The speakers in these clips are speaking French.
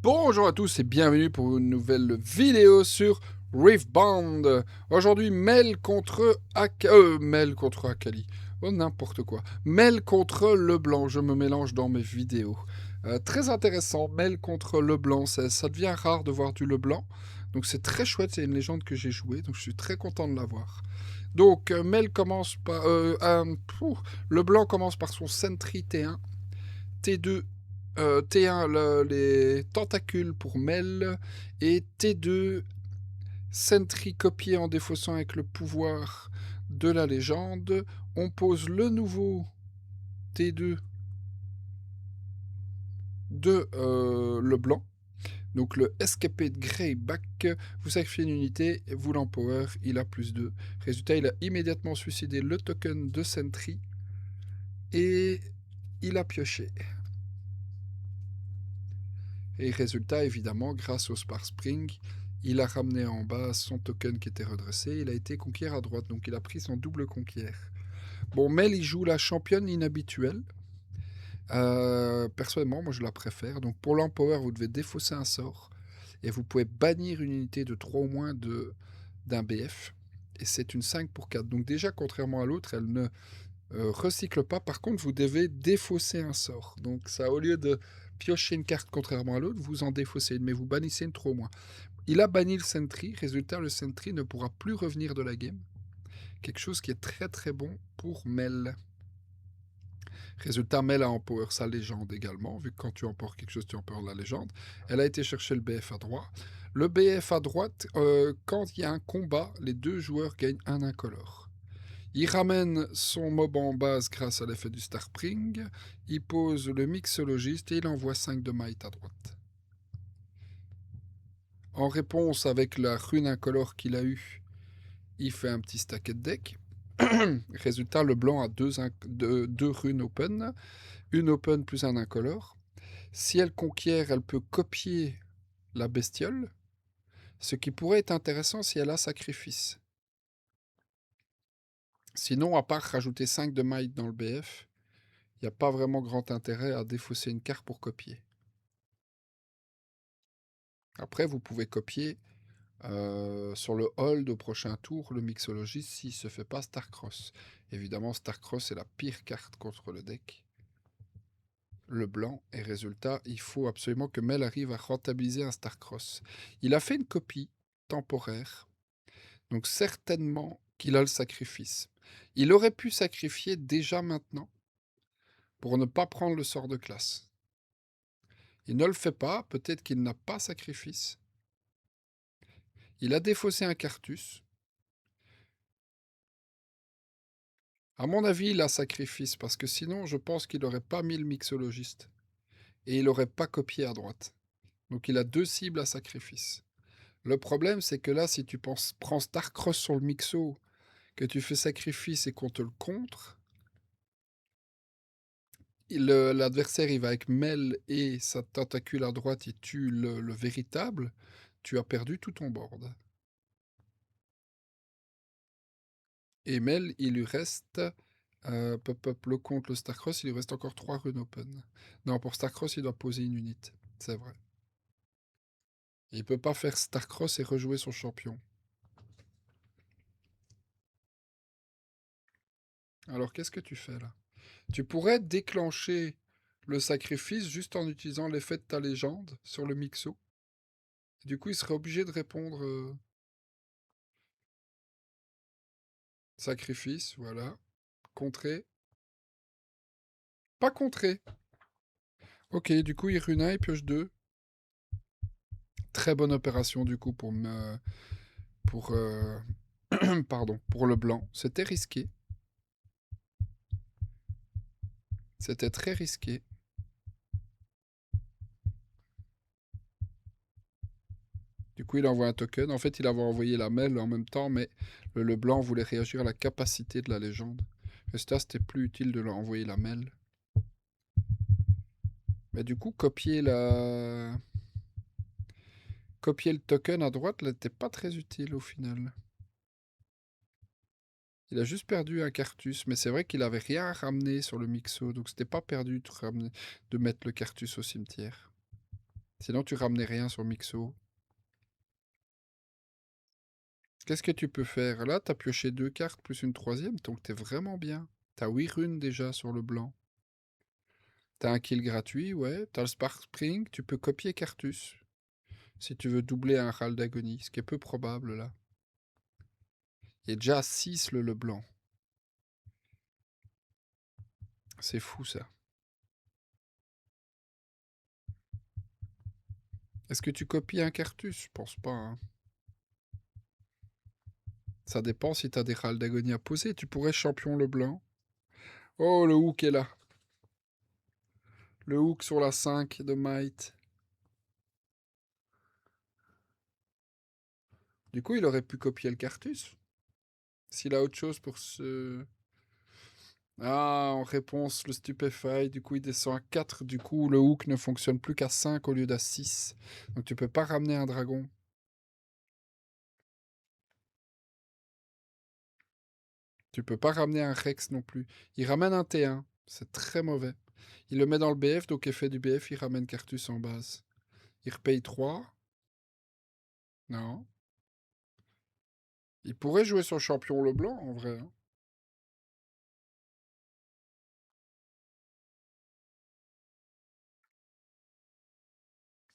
Bonjour à tous et bienvenue pour une nouvelle vidéo sur Riftbound. Aujourd'hui, Mel contre Akali. Oh, n'importe quoi. Mel contre Leblanc. Je me mélange dans mes vidéos. Très intéressant. Mel contre Leblanc. Ça devient rare de voir du Leblanc. Donc c'est très chouette. C'est une légende que j'ai jouée. Donc je suis très content de l'avoir. Donc Mel commence par... Leblanc commence par son Sentry T1. T2 T1 les tentacules pour Mel et T2 Sentry copié en défaussant avec le pouvoir de la légende. On pose le nouveau T2 de le blanc. Donc le Escaped Greyback, vous sacrifiez une unité, vous l'empower, il a +2. Résultat, il a immédiatement suicidé le token de Sentry et il a pioché. Et résultat, évidemment, grâce au Spar Spring, il a ramené en bas son token qui était redressé. Il a été conquiert à droite, donc il a pris son double conquiert. Bon, Mel, il joue la championne inhabituelle. Personnellement, moi, je la préfère. Donc pour l'empower, vous devez défausser un sort. Et vous pouvez bannir une unité de 3 ou moins d'un BF. Et c'est une 5 pour 4. Donc déjà, contrairement à l'autre, elle ne recycle pas. Par contre, vous devez défausser un sort. Donc ça, au lieu de piocher une carte contrairement à l'autre, vous en défaussez une, mais vous bannissez une trop moins. Il a banni le Sentry, résultat, le Sentry ne pourra plus revenir de la game. Quelque chose qui est très très bon pour Mel. Résultat, Mel a empower sa légende également, vu que quand tu empower quelque chose, tu empower la légende. Elle a été chercher le BF à droite. Le BF à droite, quand il y a un combat, les deux joueurs gagnent un incolore. Il ramène son mob en base grâce à l'effet du Starspring. Il pose le mixologiste et il envoie 5 de might à droite. En réponse, avec la rune incolore qu'il a eue, il fait un petit stacket deck. Résultat, le blanc a deux runes open. Une open plus un incolore. Si elle conquiert, elle peut copier la bestiole. Ce qui pourrait être intéressant si elle a sacrifice. Sinon, à part rajouter 5 de might dans le BF, il n'y a pas vraiment grand intérêt à défausser une carte pour copier. Après, vous pouvez copier sur le hold au prochain tour le mixologiste s'il ne se fait pas Starcross. Évidemment, Starcross est la pire carte contre le deck. Le blanc, et résultat, il faut absolument que Mel arrive à rentabiliser un Starcross. Il a fait une copie temporaire, donc certainement qu'il a le sacrifice. Il aurait pu sacrifier déjà maintenant pour ne pas prendre le sort de classe. Il ne le fait pas, peut-être qu'il n'a pas sacrifice. Il a défaussé un Cartus. À mon avis, il a sacrifice, parce que sinon, je pense qu'il n'aurait pas mis le mixologiste. Et il n'aurait pas copié à droite. Donc il a deux cibles à sacrifice. Le problème, c'est que là, si tu prends Starcross sur le mixo, que tu fais sacrifice et qu'on te le contre, l'adversaire, il va avec Mel et sa tentacule à droite, il tue le véritable, tu as perdu tout ton board. Et Mel, il lui reste le compte, le Starcross, il lui reste encore 3 runes open. Non, pour Starcross, il doit poser une unité. C'est vrai. Il peut pas faire Starcross et rejouer son champion. Alors, qu'est-ce que tu fais là? Tu pourrais déclencher le sacrifice juste en utilisant l'effet de ta légende sur le mixo. Du coup, il serait obligé de répondre sacrifice, voilà. Contré. Pas contré. Ok, du coup, il rune 1, il pioche 2. Très bonne opération du coup pour pardon, pour le blanc. C'était risqué. C'était très risqué. Du coup, il envoie un token. En fait, il avait envoyé la mail en même temps, mais le blanc voulait réagir à la capacité de la légende. Résultat, c'était plus utile de leur envoyer la mail. Mais du coup, copier le token à droite n'était pas très utile au final. Il a juste perdu un Cartus, mais c'est vrai qu'il avait rien à ramener sur le Mixo, donc c'était pas perdu de mettre le Cartus au cimetière. Sinon, tu ramenais rien sur Mixo. Qu'est-ce que tu peux faire? Là, t'as pioché 2 cartes plus une troisième, donc t'es vraiment bien. T'as 8 runes déjà sur le blanc. T'as un kill gratuit, ouais. T'as le Spark Spring, tu peux copier Cartus. Si tu veux doubler un râle d'agonie, ce qui est peu probable là. Il est déjà à 6 le blanc. C'est fou ça. Est-ce que tu copies un Cartus? Je pense pas, hein. Ça dépend si t'as des râles d'agonie à poser. Tu pourrais champion le blanc. Oh, le hook est là. Le hook sur la 5 de Might. Du coup, il aurait pu copier le Cartus. S'il a autre chose pour se... Ah, en réponse, le Stupefy, du coup, il descend à 4. Du coup, le hook ne fonctionne plus qu'à 5 au lieu d'à 6. Donc, tu peux pas ramener un dragon. Tu peux pas ramener un Rex non plus. Il ramène un T1. C'est très mauvais. Il le met dans le BF, donc effet du BF, il ramène Cartus en base. Il repaye 3. Non. Il pourrait jouer son champion le blanc, en vrai, hein.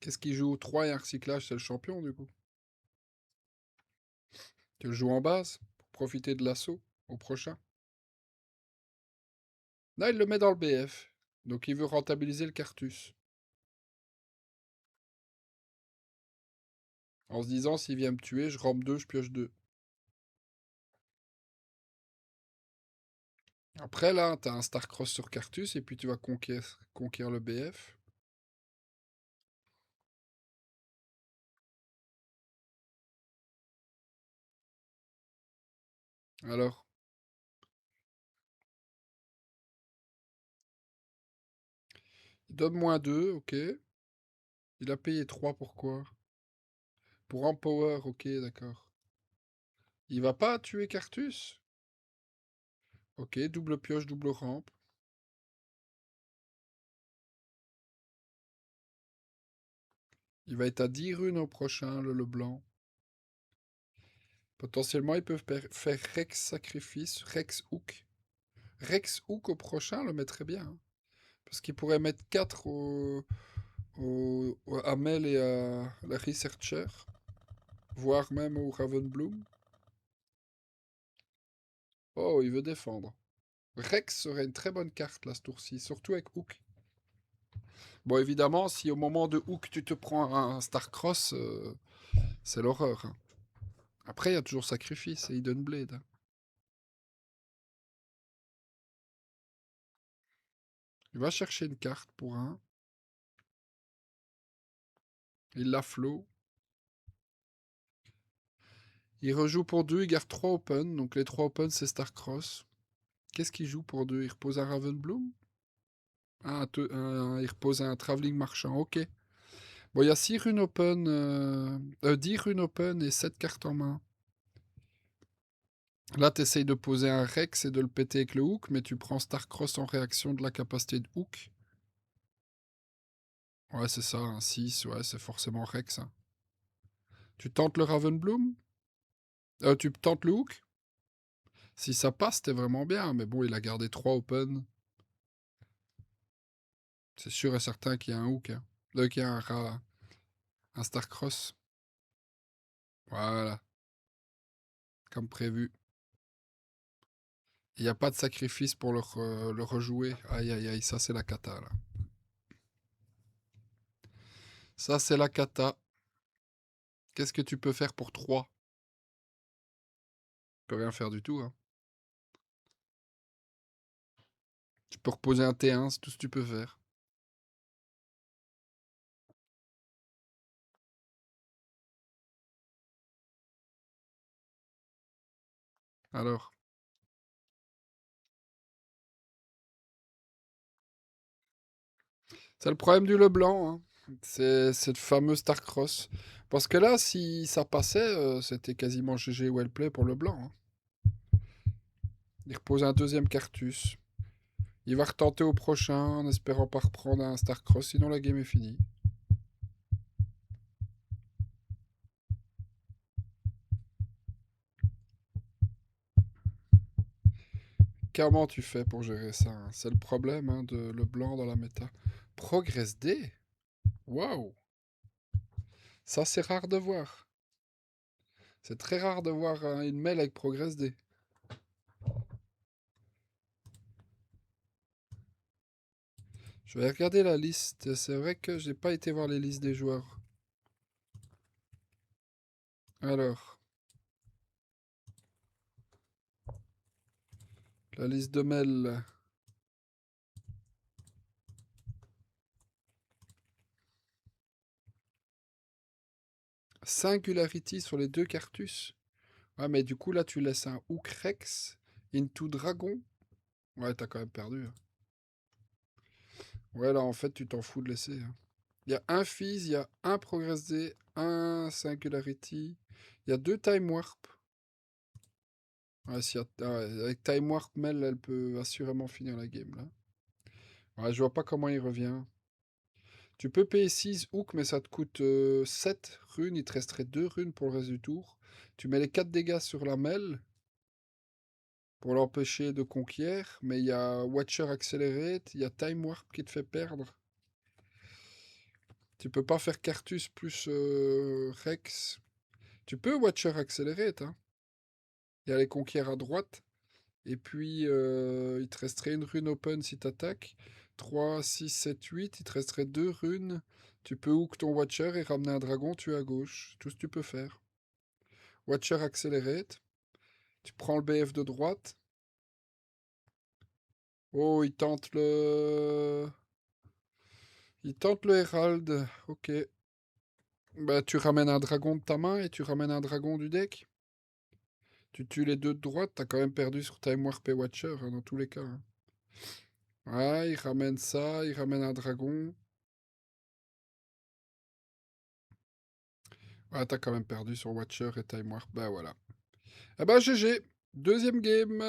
Qu'est-ce qu'il joue? 3 et un recyclage, c'est le champion, du coup. Tu le joues en base, pour profiter de l'assaut, au prochain. Là, il le met dans le BF. Donc, il veut rentabiliser le Cartus. En se disant, s'il vient me tuer, je rampe 2, je pioche 2. Après, là, t'as un Starcross sur Cartus, et puis tu vas conquérir le BF. Alors, il donne -2, ok. Il a payé 3, pourquoi? Pour Empower, ok, d'accord. Il va pas tuer Cartus? Ok, double pioche, double rampe. Il va être à 10 runes au prochain, le blanc. Potentiellement, ils peuvent faire Rex Sacrifice, Rex Hook. Rex Hook au prochain le mettrait bien, hein. Parce qu'il pourrait mettre 4 au Hamel et à la Researcher. Voire même au Ravenbloom. Oh, il veut défendre. Rex serait une très bonne carte là, ce tour-ci, surtout avec Hook. Bon, évidemment, si au moment de Hook tu te prends un Starcross, c'est l'horreur, hein. Après, il y a toujours Sacrifice et Hidden Blade, hein. Il va chercher une carte pour un. Il la flow. Il rejoue pour 2, il garde 3 open. Donc les 3 open, c'est Starcross. Qu'est-ce qu'il joue pour 2? Il repose un Ravenbloom. Il repose un Travelling Marchand, ok. Bon, il y a 6 runes open, 10 runes open et 7 cartes en main. Là, tu essayes de poser un Rex et de le péter avec le Hook, mais tu prends Starcross en réaction de la capacité de Hook. Ouais, c'est ça, un 6, ouais, c'est forcément Rex, hein. Tu tentes le Ravenbloom? Tu tentes le Hook? Si ça passe, c'était vraiment bien, mais bon, il a gardé 3 open. C'est sûr et certain qu'il y a un Hook, hein. Qu'il y a un Starcross. Voilà, comme prévu. Il n'y a pas de sacrifice pour le rejouer. Aïe, aïe, aïe, ça c'est la cata, là. Ça c'est la cata. Qu'est-ce que tu peux faire pour 3? Tu peux rien faire du tout, hein. Tu peux reposer un T1, c'est tout ce que tu peux faire. Alors, c'est le problème du Leblanc, hein. C'est cette fameuse Starcross. Parce que là, si ça passait, c'était quasiment GG Wellplay pour le blanc, hein. Il repose un deuxième Cartus. Il va retenter au prochain en espérant pas reprendre un Starcross, sinon la game est finie. Comment tu fais pour gérer ça, hein? C'est le problème, hein, de le blanc dans la méta. Progress D? Waouh! Ça, c'est rare de voir. C'est très rare de voir une mail avec Progress D. Je vais regarder la liste. C'est vrai que j'ai pas été voir les listes des joueurs. Alors, la liste de mails. Singularity sur les deux Cartus. Ouais, mais du coup, là, tu laisses un Hook Rex into Dragon. Ouais, t'as quand même perdu, hein. Ouais, là, en fait, tu t'en fous de laisser, hein. Il y a un Fizz, il y a un Progress D, un Singularity. Il y a deux Time Warp. Ouais, avec Time Warp, Mel, elle peut assurément finir la game, là. Ouais, je vois pas comment il revient. Tu peux payer 6 Hook, mais ça te coûte 7 runes. Il te resterait 2 runes pour le reste du tour. Tu mets les 4 dégâts sur la Mel pour l'empêcher de conquérir, mais il y a Watcher Accelerate, il y a Time Warp qui te fait perdre. Tu peux pas faire Cartus plus Rex. Tu peux Watcher Accelerate, hein. Il y a les conquiers à droite. Et puis, il te resterait une rune open si t'attaques. 3, 6, 7, 8. Il te resterait 2 runes. Tu peux hook ton Watcher et ramener un dragon tuer à gauche. Tout ce que tu peux faire. Watcher Accelerate. Tu prends le BF de droite. Oh, il tente le... Il tente le Herald. Ok. Bah, tu ramènes un dragon de ta main et tu ramènes un dragon du deck. Tu tues les deux de droite, t'as quand même perdu sur Time Warp et Watcher, hein, dans tous les cas, hein. Ouais, il ramène ça, il ramène un dragon. Ouais, t'as quand même perdu sur Watcher et Time Warp. Bah voilà. Ah bah GG. Deuxième game.